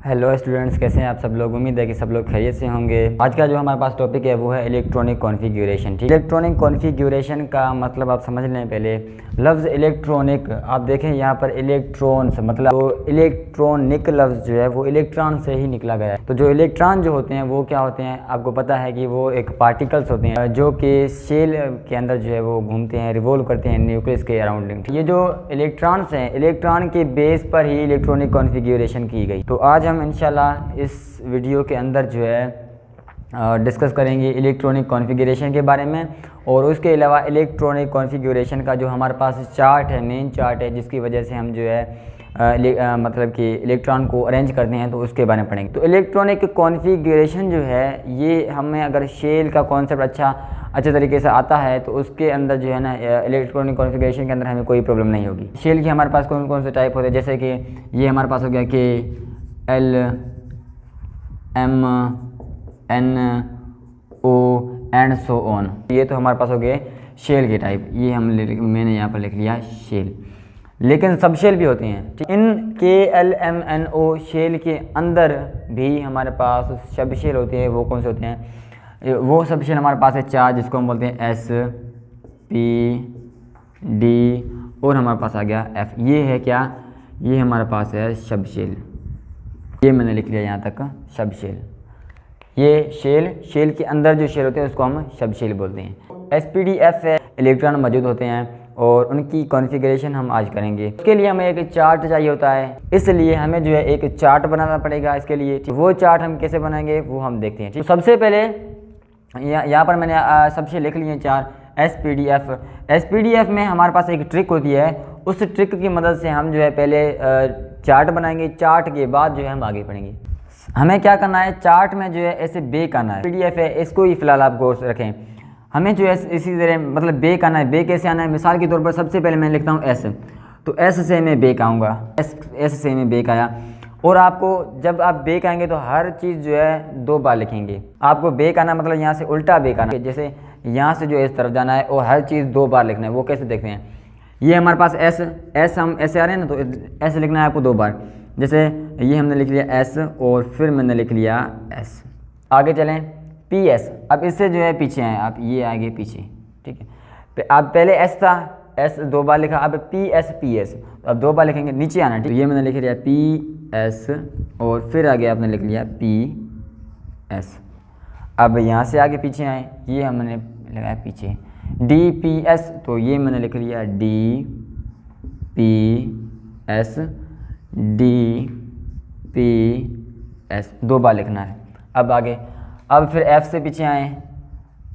Hello students, कैसे हैं आप सब लोग। उम्मीद है कि सब लोग खैरियत से होंगे। आज का जो हमारे पास टॉपिक है वो है इलेक्ट्रॉनिक कॉन्फ़िगरेशन। ठीक, इलेक्ट्रॉनिक कॉन्फ़िगरेशन का मतलब आप समझ लें। पहले लफ्ज़ इलेक्ट्रॉनिक आप देखें, यहाँ पर इलेक्ट्रॉन्स मतलब तो इलेक्ट्रॉनिक लफ्ज़ जो है वो इलेक्ट्रॉन से ही निकला गया है। तो जो इलेक्ट्रॉन जो होते हैं वो क्या होते हैं, आपको पता है कि वो एक पार्टिकल्स होते हैं जो कि सेल के अंदर जो है वो घूमते हैं, रिवॉल्व करते हैं न्यूक्लियस के अराउंडिंग। ये जो इलेक्ट्रॉन्स हैं, इलेक्ट्रॉन के बेस पर ही इलेक्ट्रॉनिक कॉन्फ़िगरेशन की गई। तो आज हम इंशाल्लाह इस वीडियो के अंदर जो है डिस्कस करेंगे इलेक्ट्रॉनिक कॉन्फ़िगरेशन के बारे में, और उसके अलावा इलेक्ट्रॉनिक कॉन्फ़िगरेशन का जो हमारे पास चार्ट है, मेन चार्ट है, जिसकी वजह से हम जो है मतलब कि इलेक्ट्रॉन को अरेंज करते हैं, तो उसके बारे में पढ़ेंगे। तो इलेक्ट्रॉनिक कॉन्फ़िगरेशन जो है ये हमें अगर शेल का कॉन्सेप्ट अच्छे तरीके से आता है तो उसके अंदर जो है ना इलेक्ट्रॉनिक कॉन्फ़िगरेशन के अंदर हमें कोई प्रॉब्लम नहीं होगी। शेल की हमारे पास कौन कौन से टाइप होते हैं, जैसे कि ये हमारे पास हो गया कि L M N O and so on. ये तो हमारे पास हो गए शेल के टाइप। ये मैंने यहाँ पर लिख लिया शेल। लेकिन सब शेल भी होते हैं। इन KLMNO शेल के अंदर भी हमारे पास सब शेल होते हैं। वो कौन से होते हैं? वो सब शेल हमारे पास है चार, जिसको हम बोलते हैं S P D और हमारे पास आ गया F। ये है क्या? ये हमारे पास है सब शेल। ये मैंने लिख लिया यहाँ तक सब शेल। ये शेल के अंदर जो शेल होते हैं उसको हम सब शेल बोलते हैं। SPDF है, इलेक्ट्रॉन मौजूद होते हैं और उनकी कॉन्फ़िगरेशन हम आज करेंगे। उसके लिए हमें एक चार्ट चाहिए होता है, इसलिए हमें जो है एक चार्ट बनाना पड़ेगा इसके लिए। वो चार्ट हम कैसे बनाएंगे वो हम देखते हैं। ठीक, तो सबसे पहले यहाँ पर मैंने सबसे लिख लिए चार SPDF। SPDF में हमारे पास एक ट्रिक होती है, उस ट्रिक की मदद से हम जो है पहले चार्ट बनाएंगे। चार्ट के बाद जो है हम आगे पढ़ेंगे। हमें क्या करना है, चार्ट में जो है ऐसे बे करना है। PDF है, इसको ही फिलहाल आप गौर से रखें। हमें जो है इसी तरह मतलब बे करना है। बे कैसे आना है? मिसाल के तौर पर सबसे पहले मैं लिखता हूँ S, तो S से मैं बेक आऊँगा। S से मैं बेक आया। और आपको जब आप बेक आएंगे तो हर चीज़ जो है दो बार लिखेंगे। आपको बेक आना मतलब यहाँ से उल्टा बेक आना, जैसे यहाँ से जो इस तरफ जाना है और हर चीज़ दो बार लिखना है। वो कैसे देखते हैं? ये हमारे पास S हम ऐसे आ रहे हैं ना, तो S लिखना है आपको दो बार। जैसे ये हमने लिख लिया S और फिर मैंने लिख लिया S। आगे चलें PS। अब इससे जो है पीछे आए आप, ये आगे पीछे। ठीक है, अब पहले S था, S दो बार लिखा, अब PS तो अब दो बार लिखेंगे, नीचे आना। ठीक, ये मैंने लिख लिया PS और फिर आगे आपने लिख लिया PS। अब यहाँ से आगे पीछे आए, ये हमने लगाया पीछे DPS, तो ये मैंने लिख लिया DPS दो बार लिखना है। अब आगे, अब फिर F से पीछे आए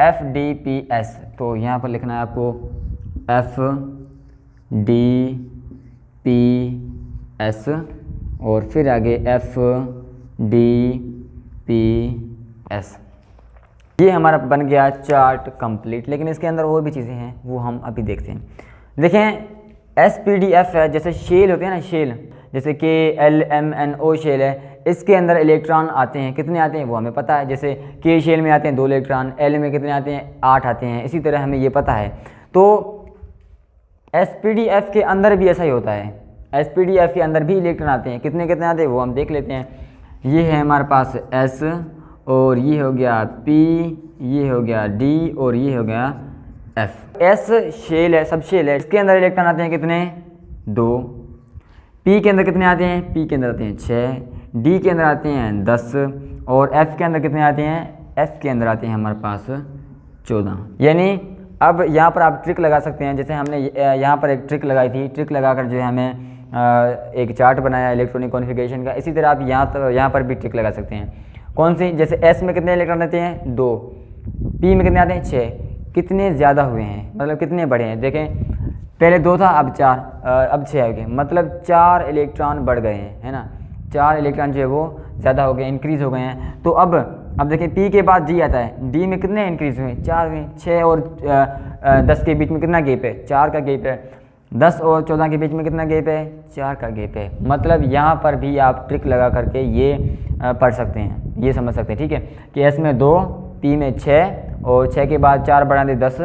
FDPS, तो यहाँ पर लिखना है आपको FDPS और फिर आगे FDPS। ये हमारा बन गया चार्ट कंप्लीट। लेकिन इसके अंदर और भी चीज़ें हैं, वो हम अभी देखते हैं। देखें SPDF है, जैसे शेल होते हैं ना, शेल जैसे KLMNO शेल है, इसके अंदर इलेक्ट्रॉन आते हैं। कितने आते हैं वो हमें पता है। जैसे K शेल में आते हैं 2 इलेक्ट्रॉन, L में कितने आते हैं? 8 आते हैं। इसी तरह हमें ये पता है। तो SPDF के अंदर भी ऐसा ही होता है। SPDF के अंदर भी इलेक्ट्रॉन आते हैं। कितने कितने आते हैं वो हम देख लेते हैं। ये है हमारे पास S और ये हो गया P, ये हो गया D और ये हो गया F। S शेल है, सब शेल है, इसके अंदर इलेक्ट्रॉन आते हैं कितने? 2। P के अंदर कितने आते हैं? P के अंदर आते हैं 6, D के अंदर आते हैं 10 और F के अंदर कितने आते हैं? F के अंदर आते हैं हमारे पास 14। यानी अब यहाँ पर आप ट्रिक लगा सकते हैं। जैसे हमने यहाँ पर एक ट्रिक लगाई थी, ट्रिक लगाकर जो है हमें एक चार्ट बनाया इलेक्ट्रॉनिक कॉन्फ़िगरेशन का। इसी तरह आप यहाँ पर भी ट्रिक लगा सकते हैं। कौन सी? जैसे S में कितने इलेक्ट्रॉन रहते हैं? 2। P में कितने आते हैं? 6। कितने ज़्यादा हुए हैं, मतलब कितने बढ़े हैं? देखें, पहले 2 था, अब 4, अब 6 हो गए, मतलब 4 इलेक्ट्रॉन बढ़ गए हैं, है ना। 4 इलेक्ट्रॉन जो है वो ज़्यादा हो गए, इंक्रीज़ हो गए हैं। तो अब देखें P के बाद D आता है। D में कितने इंक्रीज़ हुए? 4 हुए। 6 और 10 के बीच में कितना गैप है? 4 का गैप है। 10 और 14 के बीच में कितना गैप है? 4 का गैप है। मतलब यहाँ पर भी आप ट्रिक लगा करके ये पढ़ सकते हैं, ये समझ सकते हैं। ठीक है, कि S में 2, P में 6 और 6 के बाद 4 बढ़ा दे 10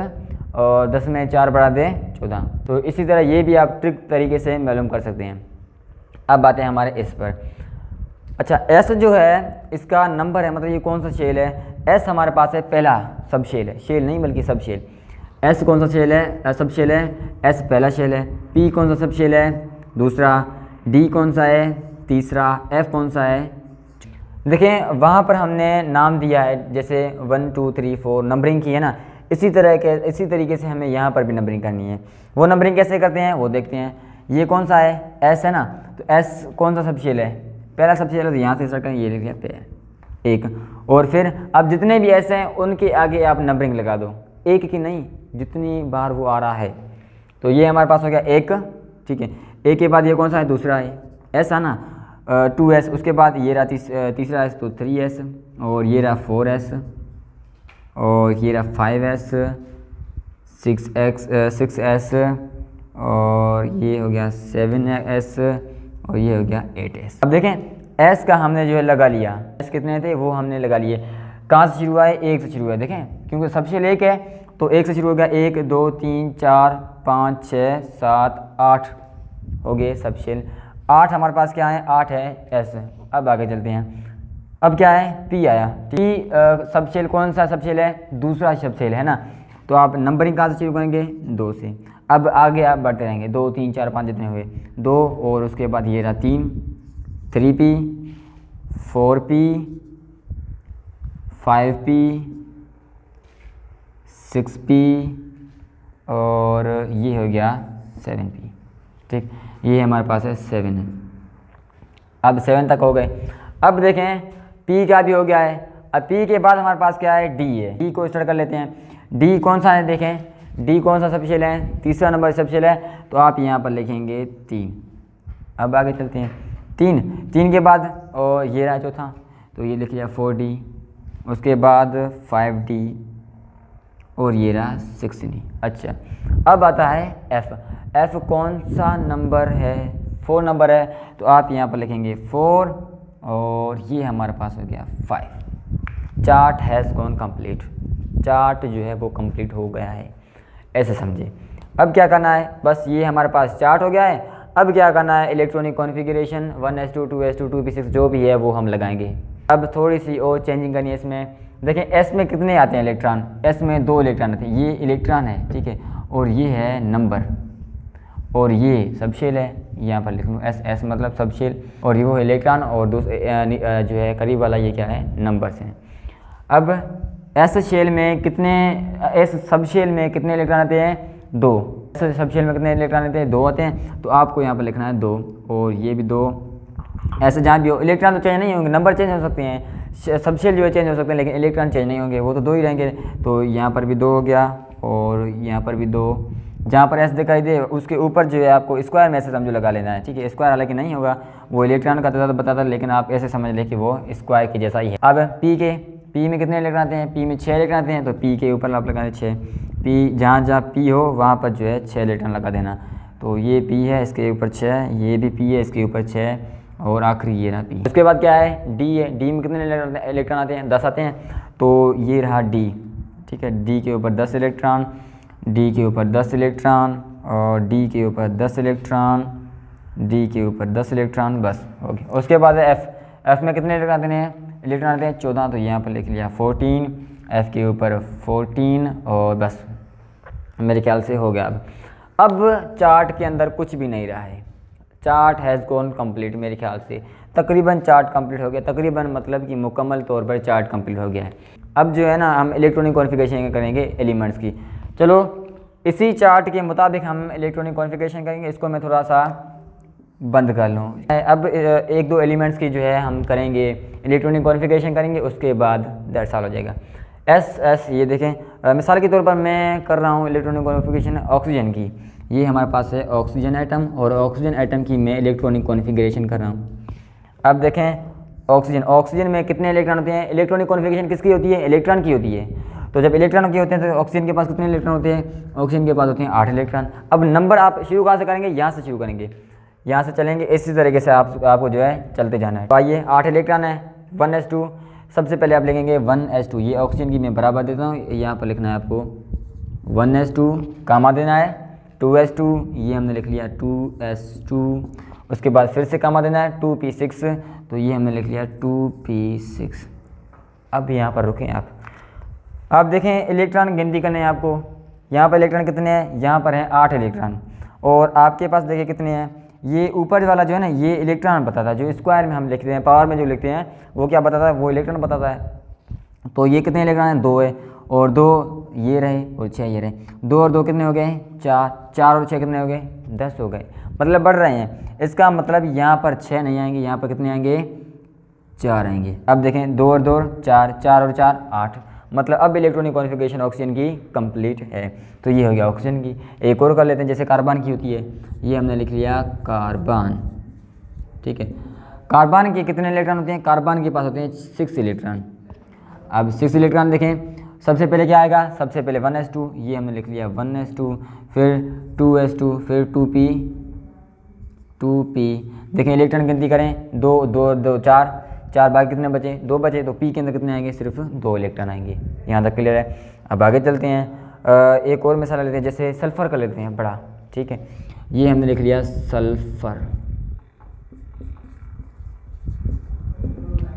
और 10 में 4 बढ़ा दे 14। तो इसी तरह ये भी आप ट्रिक तरीके से मालूम कर सकते हैं। अब बातें हमारे इस पर। अच्छा एस जो है इसका नंबर है, मतलब ये कौन सा शेल है, एस हमारे पास है पहला सब शेल है, शेल नहीं बल्कि सब शेल। एस कौन सा शेल है, सब शेल है, एस पहला शेल है। पी कौन सा सब शेल है, दूसरा। डी कौन सा है, तीसरा। एफ कौन सा है। देखें वहाँ पर हमने नाम दिया है, जैसे 1 2 3 4 नंबरिंग की है ना, इसी तरीके से हमें यहाँ पर भी नंबरिंग करनी है। वो नंबरिंग कैसे करते हैं वो देखते हैं। ये कौन सा है, एस है ना, तो एस कौन सा सब शेल है, पहला सब शेल है, तो यहाँ से स्टार्ट करें, ये लिख लेते हैं एक। और फिर अब जितने भी एस हैं उनके आगे आप नंबरिंग लगा दो, एक की नहीं, जितनी बार वो आ रहा है। तो ये हमारे पास हो गया एक, ठीक है। एक के बाद ये कौन सा है, दूसरा है, एस है ना, 2s। उसके बाद ये रहा तीसरा एस, तो 3s। और ये रहा 4s, और ये रहा 5s, 6s, और ये हो गया 7s, और ये हो गया 8s। अब देखें s का हमने जो है लगा लिया, s कितने थे वो हमने लगा लिए। कहाँ से शुरू हुआ है, एक से शुरू हुआ है। देखें क्योंकि सब शेल एक है तो एक से शुरू हो गया, 1 2 3 4 5 6 7 8 हो गए सब शेल। 8 हमारे पास क्या है, 8 है एस। अब आगे चलते हैं। अब क्या है, पी आया। पी सब शेल कौन सा सब शेल है, दूसरा सब शेल है ना, तो आप नंबरिंग कहाँ से शुरू करेंगे, 2 से। अब आगे आप बढ़ते रहेंगे, 2 3 4 5 जितने हुए 2, और उसके बाद ये रहा 3p 4p 5p 6p, और ये हो गया 7p, ठीक। ये हमारे पास है 7 है। अब 7 तक हो गए। अब देखें P का भी हो गया है। अब P के बाद हमारे पास क्या है, D है। D को स्टार्ट कर लेते हैं। D कौन सा है, देखें D कौन सा सब शेल है, तीसरा नंबर सब शेल है, तो आप यहाँ पर लिखेंगे 3। अब आगे चलते हैं। 3 के बाद और ये रहा चौथा, तो ये लिख लिया 4D। उसके बाद 5D, और ये रहा 6D। अच्छा अब आता है F कौन सा नंबर है, 4 नंबर है, तो आप यहाँ पर लिखेंगे 4, और ये हमारे पास हो गया 5। Chart has gone complete, chart जो है वो कंप्लीट हो गया है, ऐसे समझे। अब क्या करना है, बस ये हमारे पास चार्ट हो गया है। अब क्या करना है, electronic configuration 1s2 2s2 2p6 जो भी है वो हम लगाएंगे। अब थोड़ी सी और चेंजिंग करनी है इसमें। देखें एस में कितने आते हैं इलेक्ट्रॉन, एस में 2 इलेक्ट्रॉन आते हैं, ये इलेक्ट्रॉन है, ठीक है, और ये है नंबर, और ये सब शेल है, यहाँ पर लिख लूँ एस मतलब सब शेल, और ये वो इलेक्ट्रॉन, और दूसरे जो है करीब वाला ये क्या है, नंबर्स हैं। अब एस शेल में कितने, एस सब शेल में कितने इलेक्ट्रॉन आते हैं, 2। एस सब शेल में कितने इलेक्ट्रॉन आते हैं, 2 आते हैं, तो आपको यहाँ पर लिखना है 2, और ये भी 2। ऐसे जहाँ भी हो, इलेक्ट्रॉन तो चेंज नहीं होंगे, नंबर चेंज हो सकते हैं, सब शेल जो है चेंज हो सकते हैं, लेकिन इलेक्ट्रॉन चेंज नहीं होंगे, वो तो 2 ही रहेंगे। तो यहाँ पर भी 2 हो गया, और यहाँ पर भी 2। जहाँ पर एस दिखाई दे उसके ऊपर जो है आपको स्क्वायर में ऐसे समझो लगा लेना है, ठीक है। स्क्वायर हालांकि नहीं होगा, वो इलेक्ट्रॉन का तो बताता, लेकिन आप ऐसे समझ लें कि वो स्क्वायर के जैसा ही है। अब पी में कितने इलेक्ट्रॉन आते हैं, पी में 6 इलेक्ट्रॉन आते हैं, तो पी के ऊपर आप लगाए 6। पी जहाँ पी हो वहाँ पर जो है 6 इलेक्ट्रॉन लगा देना। तो ये पी है, इसके ऊपर 6, ये भी पी है, इसके ऊपर 6, और आखिरी ये रहा पी। उसके बाद क्या है, डी है। डी में कितने इलेक्ट्रॉन आते हैं, 10 आते हैं, तो ये रहा डी, ठीक है। डी के ऊपर 10 इलेक्ट्रॉन, डी के ऊपर 10 इलेक्ट्रॉन, और डी के ऊपर 10 इलेक्ट्रॉन, डी के ऊपर 10 इलेक्ट्रॉन, बस हो गया। उसके बाद एफ में कितने इलेक्ट्रॉन आते हैं, इलेक्ट्रॉन आते हैं 14, तो यहाँ पर लिख लिया 14, एफ के ऊपर 14, और बस मेरे ख्याल से हो गया। अब चार्ट के अंदर कुछ भी नहीं रहा है, चार्ट हैज़ गॉन कंप्लीट। मेरे ख्याल से तकरीबन चार्ट कंप्लीट हो गया, तकरीबन मतलब कि मुकम्मल तौर पर चार्ट कंप्लीट हो गया है। अब जो है ना हम इलेक्ट्रॉनिक कॉन्फ़िगरेशन करेंगे एलिमेंट्स की। चलो इसी चार्ट के मुताबिक हम इलेक्ट्रॉनिक कॉन्फ़िगरेशन करेंगे। इसको मैं थोड़ा सा बंद कर लूँ। अब 1-2 एलिमेंट्स की जो है हम करेंगे इलेक्ट्रॉनिक कॉन्फ़िगरेशन करेंगे, उसके बाद दैट्स ऑल हो जाएगा। एस ये देखें, मिसाल के तौर पर मैं कर रहा हूँ इलेक्ट्रॉनिक कॉन्फ़िगरेशन ऑक्सीजन की। ये हमारे पास है ऑक्सीजन एटम, और ऑक्सीजन एटम की मैं इलेक्ट्रॉनिक कॉन्फ़िगरेशन कर रहा हूँ। अब देखें ऑक्सीजन में कितने इलेक्ट्रॉन होते हैं, इलेक्ट्रॉनिक कॉन्फ़िगरेशन किसकी होती है, इलेक्ट्रॉन की होती है। तो जब इलेक्ट्रॉन की होते हैं तो ऑक्सीजन के पास कितने इलेक्ट्रॉन होते हैं, ऑक्सीजन के पास होते हैं 8 इलेक्ट्रॉन। अब नंबर आप शुरू कहाँ से करेंगे, यहाँ से शुरू करेंगे, यहाँ से चलेंगे, इसी तरीके से आपको जो है चलते जाना है। तो आइए 8 इलेक्ट्रॉन है, 1s2। सबसे पहले आप लिखेंगे 1s2, ये ऑक्सीजन की मैं बराबर देता हूँ, यहाँ पर लिखना है आपको 1s2, कामा देना है 2s2, ये हमने लिख लिया 2s2, उसके बाद फिर से कामा देना है 2p6, तो ये हमने लिख लिया 2p6। अब यहाँ पर रुकें आप देखें इलेक्ट्रॉन गिनती करने हैं आपको। यहाँ पर इलेक्ट्रॉन कितने हैं, यहाँ पर हैं 8 इलेक्ट्रॉन, और आपके पास देखिए कितने हैं, ये ऊपर वाला जो है ना ये इलेक्ट्रॉन बताता है, जो स्क्वायर में हम लिखते हैं, पावर में जो लिखते हैं वो क्या बताता है, वो इलेक्ट्रॉन बताता है। तो ये कितने इलेक्ट्रॉन हैं, 2 है, और 2 ये रहे और 6 ये रहे, 2 और 2 कितने हो गए, 4, 4 और 6 कितने हो गए, 10 हो गए, मतलब बढ़ रहे हैं। इसका मतलब यहाँ पर 6 नहीं आएंगे, यहाँ पर कितने आएंगे, 4 आएंगे। अब देखें 2 और 2 4, 4 और 4 8, मतलब अब इलेक्ट्रॉनिक कॉन्फ़िगरेशन ऑक्सीजन की कंप्लीट है। तो ये हो गया ऑक्सीजन की। एक और कर लेते हैं, जैसे कार्बन की होती है, ये हमने लिख लिया कार्बन, ठीक है। कार्बन के कितने इलेक्ट्रॉन होते हैं, कार्बन के पास होते हैं 6 इलेक्ट्रॉन। अब 6 इलेक्ट्रॉन देखें, सबसे पहले क्या आएगा, सबसे पहले 1s2, ये हमने लिख लिया 1s2, फिर 2s2, फिर 2p। देखें इलेक्ट्रॉन गिनती करें, 2 2 2 4 4, बाकी कितने बचे, 2 बचे, तो p के अंदर कितने आएंगे, सिर्फ 2 इलेक्ट्रॉन आएंगे। यहाँ तक क्लियर है। अब आगे चलते हैं, एक और मिसाल लेते हैं, जैसे सल्फ़र का लेते हैं बड़ा, ठीक है। ये हमने लिख लिया सल्फ़र।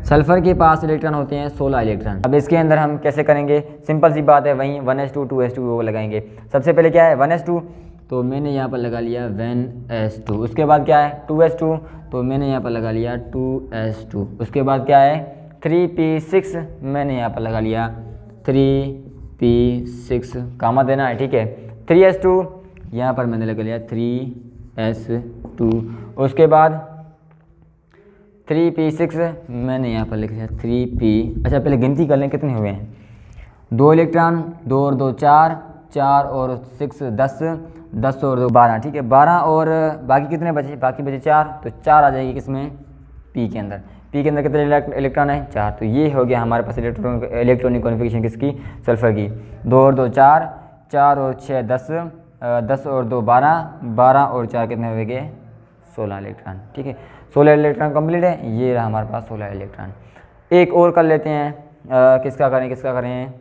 सल्फ़र के पास इलेक्ट्रॉन होते हैं 16 इलेक्ट्रॉन। अब इसके अंदर हम कैसे करेंगे, सिंपल सी बात है, वहीं 1s2 2s2 वो लगाएंगे। सबसे पहले क्या है 1s2, तो मैंने यहाँ पर लगा लिया 1s2। उसके बाद क्या है 2s2, तो मैंने यहाँ पर लगा लिया 2s2। उसके बाद क्या है 3p6, मैंने यहाँ पर लगा लिया 3p6, कामा देना है, ठीक है। 3s2, यहाँ पर मैंने लगा लिया 3s2। उसके बाद 3p6, मैंने यहाँ पर लिख लिया 3p। अच्छा पहले गिनती कर लें कितने हुए हैं, 2 इलेक्ट्रॉन, 2 और 2 4, 4 और 6 10, 10 और 2 12, ठीक है। 12 और बाकी कितने बचे, बाकी बचे 4, तो 4 आ जाएगी किसमें, p के अंदर। p के अंदर कितने इलेक्ट्रॉन है, 4। तो ये हो गया हमारे पास इलेक्ट्रॉनिक कॉन्फ़िगरेशन किसकी, सल्फ़र की। 2 और 2 4, 4 और 6 10, 10 और 2 12, 12 और 4 कितने हो गए, 16 इलेक्ट्रॉन, ठीक है। 16 इलेक्ट्रॉन कंप्लीट है, ये रहा हमारे पास 16 इलेक्ट्रॉन। एक और कर लेते हैं, किसका करें,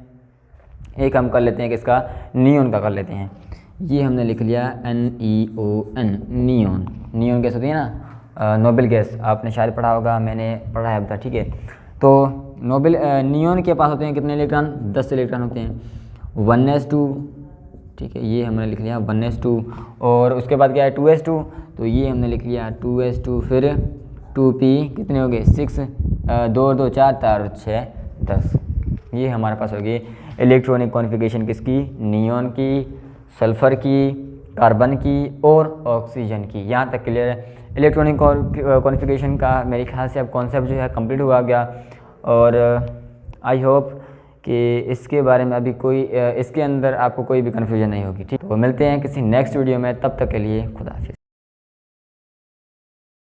एक हम कर लेते हैं किसका, नियोन का कर लेते हैं। ये हमने लिख लिया NEON, नियोन। नियोन गैस होती है ना, नोबेल गैस, आपने शायद पढ़ा होगा, मैंने पढ़ा है अब तक, ठीक है। तो नियोन के पास होते हैं कितने इलेक्ट्रॉन, 10 इलेक्ट्रॉन होते हैं। 1s2, ठीक है, ये हमने लिख लिया 1s2। और उसके बाद क्या है 2s2, तो ये हमने लिख लिया 2s2। फिर 2p कितने हो गए 6, 2 और 2 4, 4 और 6 10। ये हमारे पास हो गई इलेक्ट्रॉनिक कॉन्फ़िगरेशन किसकी, नियोन की, सल्फ़र की, कार्बन की और ऑक्सीजन की। यहाँ तक क्लियर है। इलेक्ट्रॉनिक कॉन्फ़िगरेशन का मेरे ख्याल से अब कॉन्सेप्ट जो है कंप्लीट हुआ गया, और आई होप कि इसके बारे में अभी कोई इसके अंदर आपको कोई भी कन्फ्यूजन नहीं होगी, ठीक। तो मिलते हैं किसी नेक्स्ट वीडियो में, तब तक के लिए खुदा हाफिज़।